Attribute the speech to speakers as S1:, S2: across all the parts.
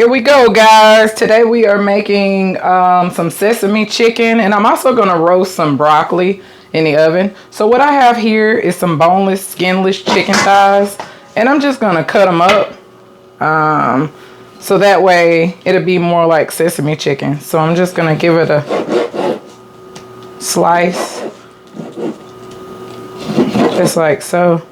S1: Here we go, guys. Today we are making some sesame chicken, and I'm also going to roast some broccoli in the oven. So what I have here is some boneless, skinless chicken thighs, and I'm just going to cut them up so that way it'll be more like sesame chicken. So I'm just going to give it a slice, just like so.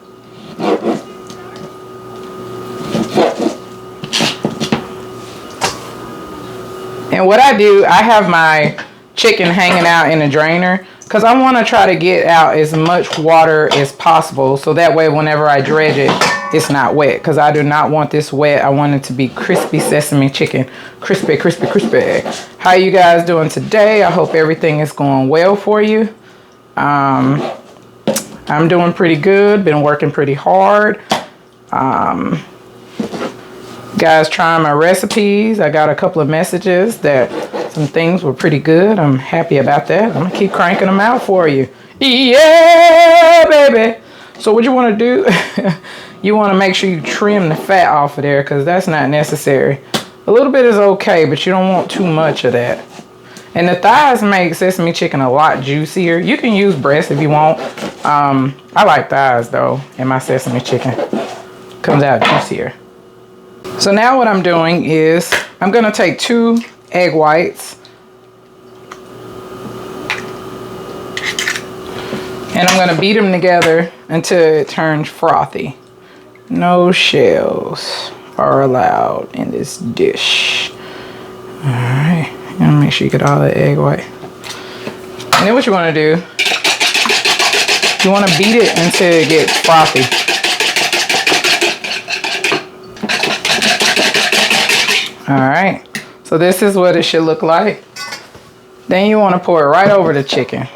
S1: And what I do, I have my chicken hanging out in a drainer because I want to try to get out as much water as possible. So that way, whenever I dredge it, it's not wet, because I do not want this wet. I want it to be crispy sesame chicken. Crispy, crispy, crispy. How you guys doing today? I hope everything is going well for you. I'm doing pretty good. Been working pretty hard. Guys trying my recipes. I got a couple of messages that some things were pretty good. I'm happy about that. I'm gonna keep cranking them out for you. Yeah, baby. So what you want to do, you want to make sure you trim the fat off of there, because that's not necessary. A little bit is okay, but you don't want too much of that. And the thighs make sesame chicken a lot juicier. You can use breast if you want. I like thighs though in my sesame chicken. Comes out juicier. So now what I'm doing is I'm going to take 2 egg whites and I'm going to beat them together until it turns frothy. No shells are allowed in this dish. Alright, I'm going to make sure you get all the egg white. And then what you want to do, you want to beat it until it gets frothy. Alright, so this is what it should look like. Then you want to pour it right over the chicken.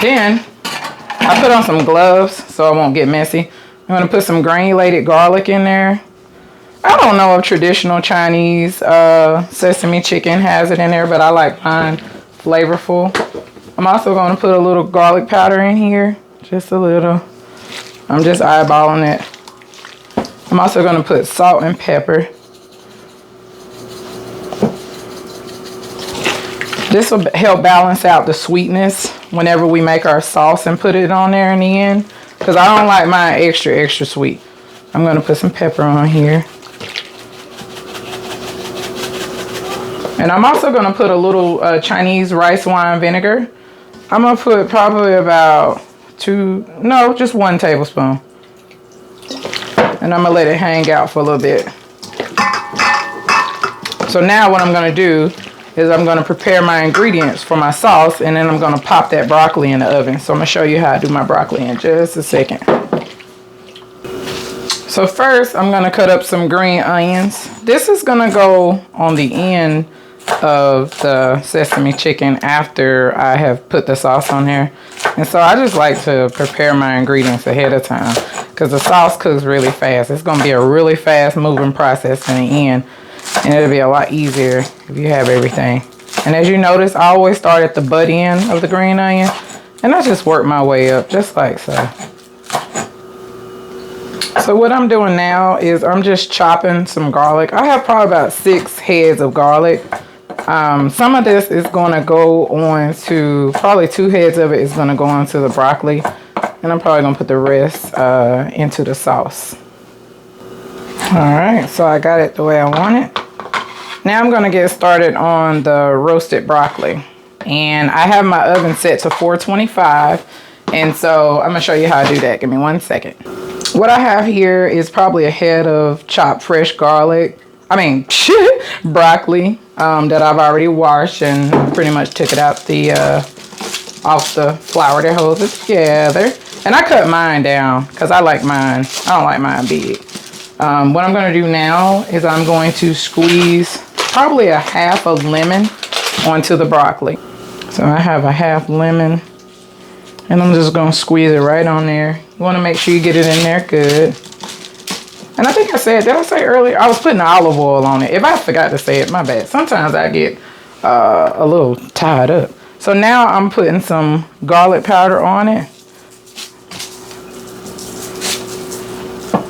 S1: Then I put on some gloves so I won't get messy. I'm going to put some granulated garlic in there. I don't know if traditional Chinese sesame chicken has it in there, but I like mine flavorful. I'm also going to put a little garlic powder in here, just a little. I'm just eyeballing it. I'm also going to put salt and pepper. This will help balance out the sweetness whenever we make our sauce and put it on there in the end, because I don't like mine extra sweet. I'm going to put some pepper on here. And I'm also going to put a little Chinese rice wine vinegar. I'm going to put probably about just 1 tablespoon. And I'm going to let it hang out for a little bit. So now what I'm going to do is I'm going to prepare my ingredients for my sauce, and then I'm going to pop that broccoli in the oven. So I'm going to show you how I do my broccoli in just a second. So first I'm going to cut up some green onions. This is going to go on the end of the sesame chicken after I have put the sauce on there. And so I just like to prepare my ingredients ahead of time, because the sauce cooks really fast. It's going to be a really fast moving process in the end, and it'll be a lot easier if you have everything. And as you notice, I always start at the butt end of the green onion, and I just work my way up just like so. So what I'm doing now is I'm just chopping some garlic. I have probably about 6 heads of garlic. Some of this is going to go on to, probably 2 heads of it is going to go on to the broccoli. And I'm probably going to put the rest into the sauce. Alright, so I got it the way I want it. Now I'm going to get started on the roasted broccoli. And I have my oven set to 425. And so I'm going to show you how I do that. Give me 1 second. What I have here is probably a head of chopped fresh garlic. Broccoli that I've already washed and pretty much took it out off the flour that holds it together. And I cut mine down because I like mine. I don't like mine big. What I'm going to do now is I'm going to squeeze probably a half a lemon onto the broccoli. So I have a half lemon, and I'm just going to squeeze it right on there. You want to make sure you get it in there good. And I think I said, did I say earlier? I was putting olive oil on it. If I forgot to say it, my bad. Sometimes I get a little tied up. So now I'm putting some garlic powder on it.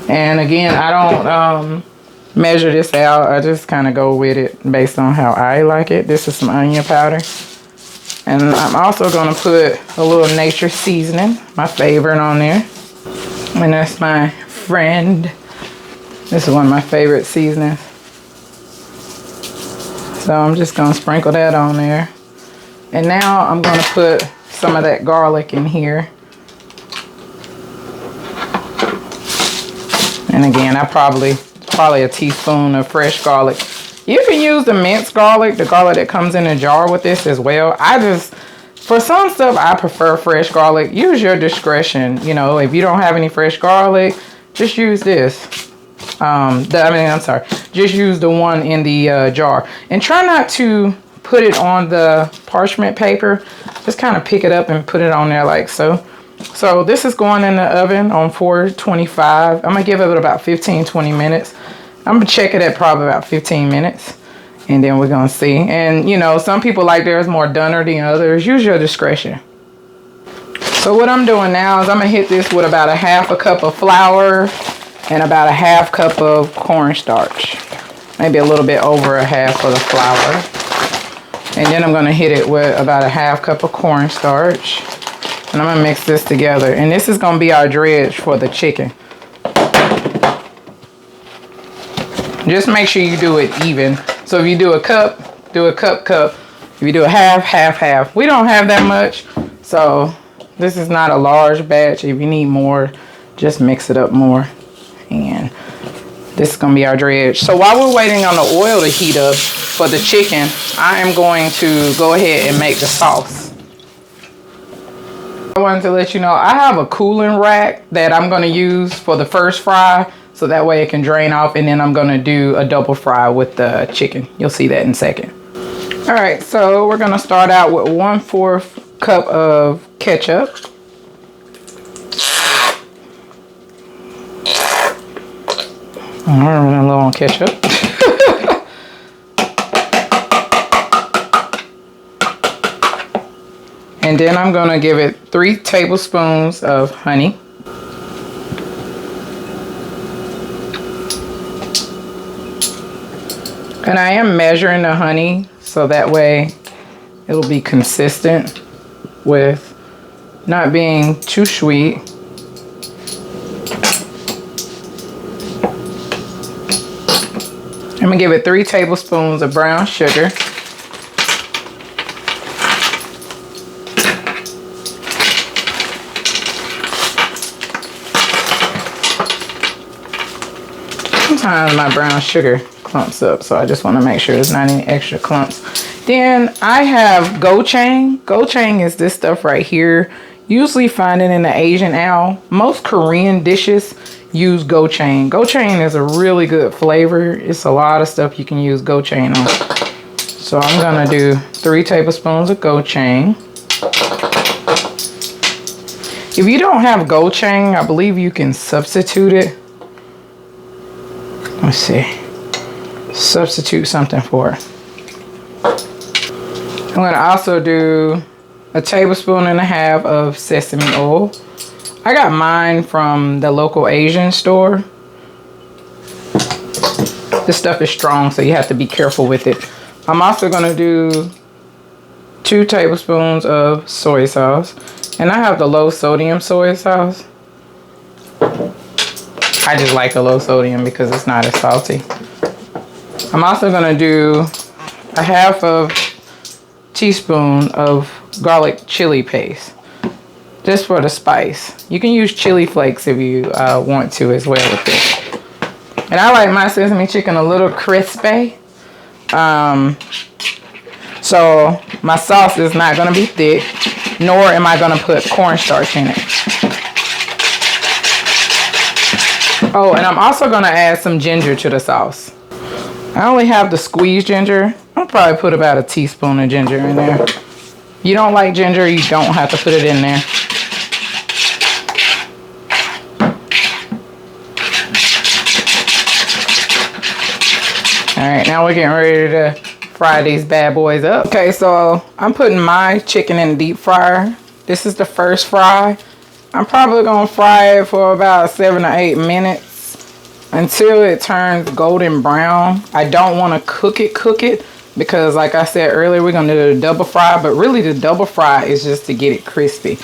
S1: And again, I don't measure this out. I just kind of go with it based on how I like it. This is some onion powder. And I'm also going to put a little nature seasoning, my favorite, on there. And that's my friend. This is one of my favorite seasonings. So I'm just going to sprinkle that on there. And now I'm going to put some of that garlic in here. And again, probably a teaspoon of fresh garlic. You can use the minced garlic, the garlic that comes in a jar with this as well. For some stuff, I prefer fresh garlic. Use your discretion. You know, if you don't have any fresh garlic, just use this. Just use the one in the jar. And try not to put it on the parchment paper. Just kind of pick it up and put it on there like so. So this is going in the oven on 425. I'm going to give it about 15-20 minutes. I'm going to check it at probably about 15 minutes. And then we're going to see. And, you know, some people like theirs more doner than others. Use your discretion. So what I'm doing now is I'm going to hit this with about a half a cup of flour and about a half cup of cornstarch. Maybe a little bit over a half of the flour. And then I'm going to hit it with about a half cup of cornstarch. And I'm going to mix this together. And this is going to be our dredge for the chicken. Just make sure you do it even. So if you do a cup, do a cup. If you do a half. We don't have that much. So this is not a large batch. If you need more, just mix it up more. And this is going to be our dredge. So while we're waiting on the oil to heat up for the chicken, I am going to go ahead and make the sauce. I wanted to let you know I have a cooling rack that I'm going to use for the first fry. So that way it can drain off, and then I'm going to do a double fry with the chicken. You'll see that in a second. All right, so we're going to start out with 1/4 cup of ketchup. I'm running low on ketchup. And then I'm going to give it 3 tablespoons of honey. And I am measuring the honey so that way it'll be consistent with not being too sweet. I'm gonna give it 3 tablespoons of brown sugar. Sometimes my brown sugar clumps up, so I just want to make sure there's not any extra clumps. Then I have gochujang. Gochujang is this stuff right here. Usually find it in the Asian aisle. Most Korean dishes use gochujang. Gochujang is a really good flavor. It's a lot of stuff you can use gochujang on. So I'm gonna do 3 tablespoons of gochujang. If you don't have gochujang, I believe you can substitute it. Let's see. Substitute something for it. I'm going to also do 1.5 tablespoons of sesame oil. I got mine from the local Asian store. This stuff is strong, so you have to be careful with it. I'm also going to do 2 tablespoons of soy sauce. And I have the low sodium soy sauce. I just like the low sodium because it's not as salty. I'm also going to do 1/2 teaspoon of garlic chili paste, just for the spice. You can use chili flakes if you want to as well with it. And I like my sesame chicken a little crispy. So my sauce is not going to be thick, nor am I going to put cornstarch in it. Oh, and I'm also going to add some ginger to the sauce. I only have the squeezed ginger. I'll probably put about 1 teaspoon of ginger in there. If you don't like ginger, you don't have to put it in there. All right, now we're getting ready to fry these bad boys up. Okay, so I'm putting my chicken in the deep fryer. This is the first fry. I'm probably gonna fry it for about 7 or 8 minutes. until it turns golden brown. I don't want to cook it because like I said earlier, we're going to do the double fry, but really the double fry is just to get it crispy.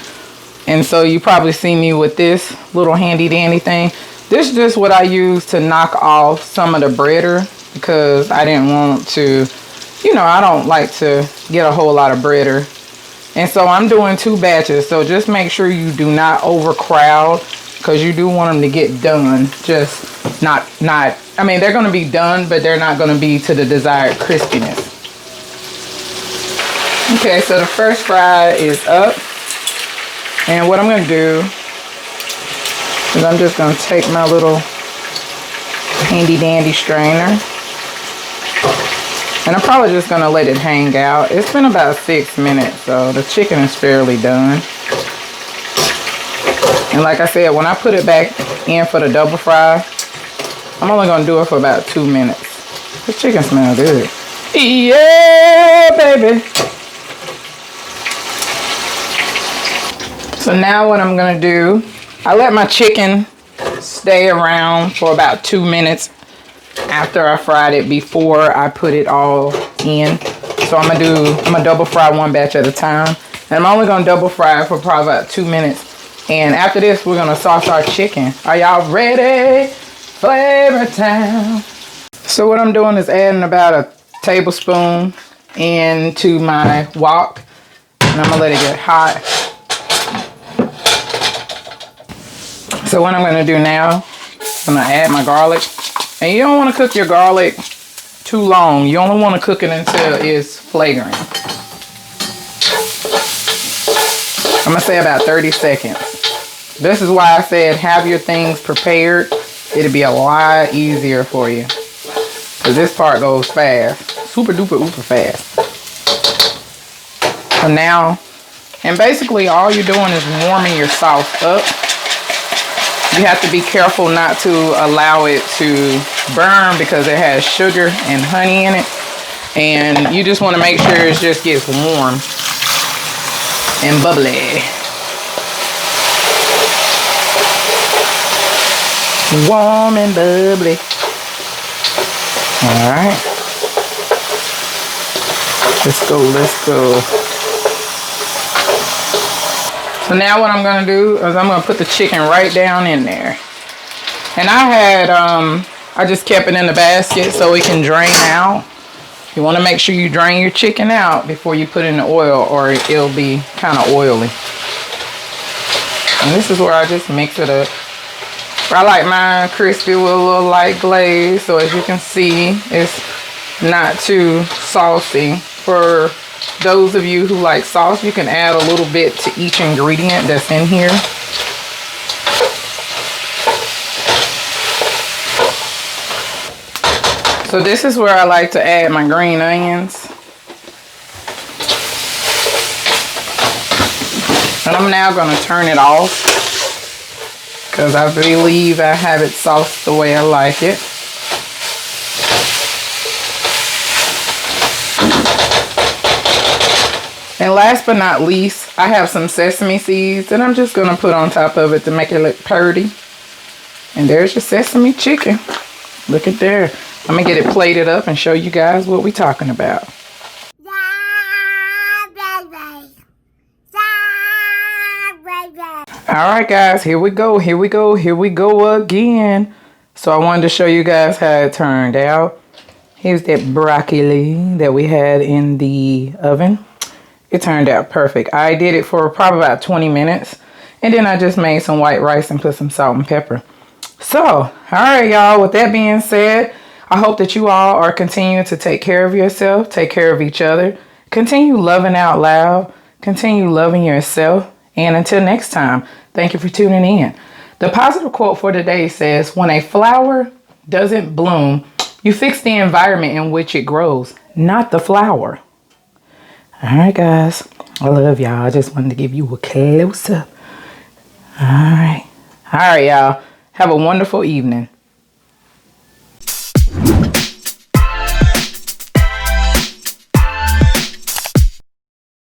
S1: And so you probably see me with this little handy dandy thing. This is just what I use to knock off some of the breader because I didn't want to, you know, I don't like to get a whole lot of breader. And so I'm doing 2 batches. So just make sure you do not overcrowd because you do want them to get done. Just not, I mean, they're going to be done, but they're not going to be to the desired crispiness. Okay, so the first fry is up. And what I'm going to do is I'm just going to take my little handy dandy strainer. And I'm probably just going to let it hang out. It's been about 6 minutes, so the chicken is fairly done. And like I said, when I put it back in for the double fry, I'm only going to do it for about 2 minutes. The chicken smells good. Yeah, baby. So now what I'm going to do, I let my chicken stay around for about 2 minutes after I fried it before I put it all in. So I'm gonna double fry 1 batch at a time. And I'm only gonna double fry for probably about 2 minutes. And after this, we're gonna sauce our chicken. Are y'all ready? Flavor time. So what I'm doing is adding about a tablespoon into my wok. And I'm gonna let it get hot. So what I'm gonna do now, I'm gonna add my garlic. And you don't want to cook your garlic too long. You only want to cook it until it's flagrant. I'm going to say about 30 seconds. This is why I said have your things prepared. It'll be a lot easier for you. Because this part goes fast. Super duper uber fast. So now, and basically all you're doing is warming your sauce up. You have to be careful not to allow it to burn because it has sugar and honey in it. And you just want to make sure it just gets warm and bubbly. Warm and bubbly. All right. Let's go, let's go. So now what I'm going to do is I'm going to put the chicken right down in there. And I just kept it in the basket so it can drain out. You want to make sure you drain your chicken out before you put in the oil or it'll be kind of oily. And this is where I just mix it up. I like mine crispy with a little light glaze. So as you can see, it's not too saucy. For those of you who like sauce, you can add a little bit to each ingredient that's in here. So this is where I like to add my green onions. And I'm now going to turn it off because I believe I have it sauced the way I like it. And last but not least, I have some sesame seeds that I'm just going to put on top of it to make it look pretty. And there's your sesame chicken. Look at there. I'm going to get it plated up and show you guys what we're talking about. Alright guys, here we go, here we go, here we go again. So I wanted to show you guys how it turned out. Here's that broccoli that we had in the oven. It turned out perfect. I did it for probably about 20 minutes. And then I just made some white rice and put some salt and pepper. So, all right, y'all. With that being said, I hope that you all are continuing to take care of yourself. Take care of each other. Continue loving out loud. Continue loving yourself. And until next time, thank you for tuning in. The positive quote for today says, when a flower doesn't bloom, you fix the environment in which it grows, not the flower. All right, guys. I love y'all. I just wanted to give you a close up. All right. All right, y'all. Have a wonderful evening.